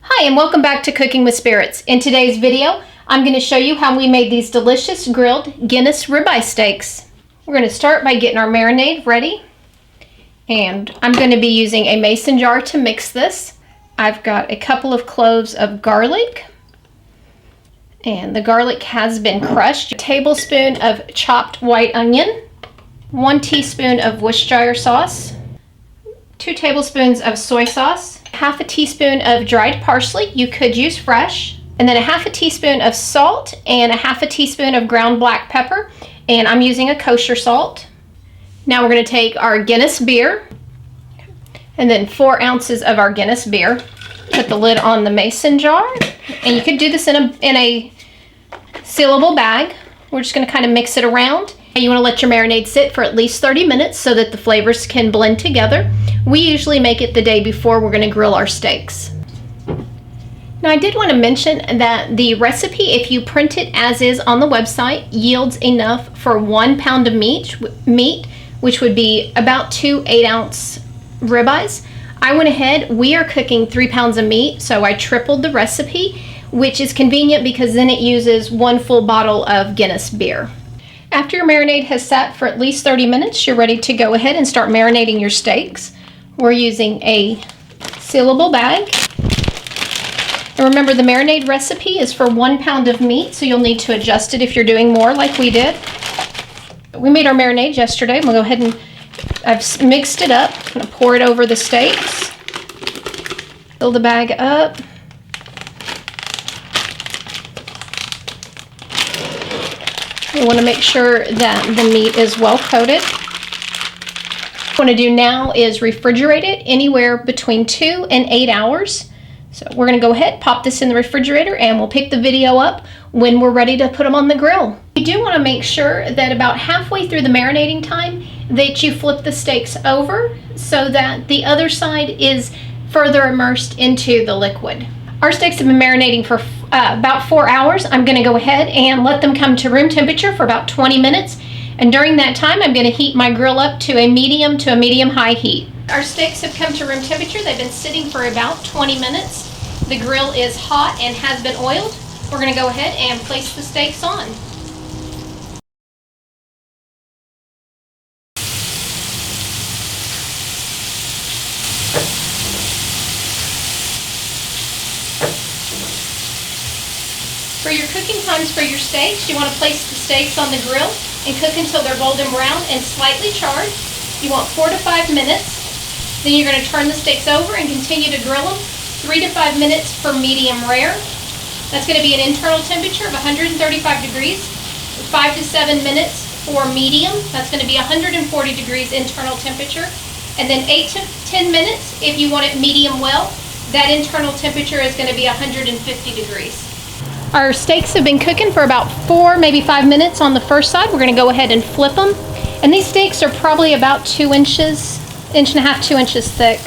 Hi, and welcome back to Cooking with Spirits. In today's video, I'm going to show you how we made these delicious grilled Guinness ribeye steaks. We're going to start by getting our marinade ready. And I'm going to be using a mason jar to mix this. I've got a couple of cloves of garlic. And the garlic has been crushed. A tablespoon of chopped white onion. 1 teaspoon of Worcestershire sauce. 2 tablespoons of soy sauce. Half a teaspoon of dried parsley, you could use fresh, and then a half a teaspoon of salt and a half a teaspoon of ground black pepper, and I'm using a kosher salt. Now we're going to take our Guinness beer and then 4 ounces of our Guinness beer. Put the lid on the mason jar, and you could do this in a sealable bag. We're just going to kind of mix it around. You want to let your marinade sit for at least 30 minutes so that the flavors can blend together. We usually make it the day before we're going to grill our steaks. Now I did want to mention that the recipe, if you print it as is on the website, yields enough for 1 pound of meat, which would be about 2 8-ounce ribeyes. I went ahead, we are cooking 3 pounds of meat, so I tripled the recipe, which is convenient because then it uses 1 full bottle of Guinness beer. After your marinade has sat for at least 30 minutes, you're ready to go ahead and start marinating your steaks. We're using a sealable bag. And remember, the marinade recipe is for 1 pound of meat, so you'll need to adjust it if you're doing more like we did. We made our marinade yesterday. We'll go ahead and I've mixed it up. I'm going to pour it over the steaks. Fill the bag up. You want to make sure that the meat is well coated. What you want to do now is refrigerate it anywhere between 2 and 8 hours. So we're going to go ahead, pop this in the refrigerator, and we'll pick the video up when we're ready to put them on the grill. You do want to make sure that about halfway through the marinating time that you flip the steaks over so that the other side is further immersed into the liquid. Our steaks have been marinating for about 4 hours. I'm going to go ahead and let them come to room temperature for about 20 minutes. And during that time, I'm going to heat my grill up to a medium high heat. Our steaks have come to room temperature. They've been sitting for about 20 minutes. The grill is hot and has been oiled. We're going to go ahead and place the steaks on. For your cooking times for your steaks, you want to place the steaks on the grill and cook until they're golden brown and slightly charred. You want 4 to 5 minutes. Then you're going to turn the steaks over and continue to grill them 3 to 5 minutes for medium rare. That's going to be an internal temperature of 135 degrees. 5 to 7 minutes for medium. That's going to be 140 degrees internal temperature. And then 8 to 10 minutes if you want it medium well. That internal temperature is going to be 150 degrees. Our steaks have been cooking for about 4, maybe 5 minutes on the first side. We're going to go ahead and flip them. And these steaks are probably about 2 inches, 1.5 inches, 2 inches thick.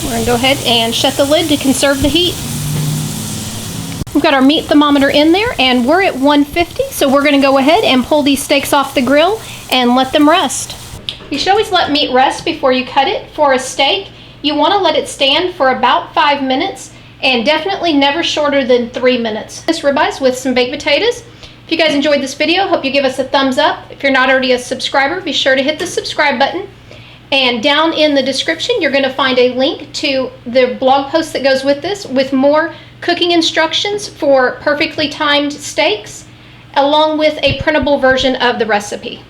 We're going to go ahead and shut the lid to conserve the heat. We've got our meat thermometer in there and we're at 150, so we're going to go ahead and pull these steaks off the grill and let them rest. You should always let meat rest before you cut it. For a steak, you want to let it stand for about 5 minutes and definitely never shorter than 3 minutes. This ribeyes with some baked potatoes. If you guys enjoyed this video, hope you give us a thumbs up. If you're not already a subscriber, be sure to hit the subscribe button. And down in the description, you're going to find a link to the blog post that goes with this with more cooking instructions for perfectly timed steaks, along with a printable version of the recipe.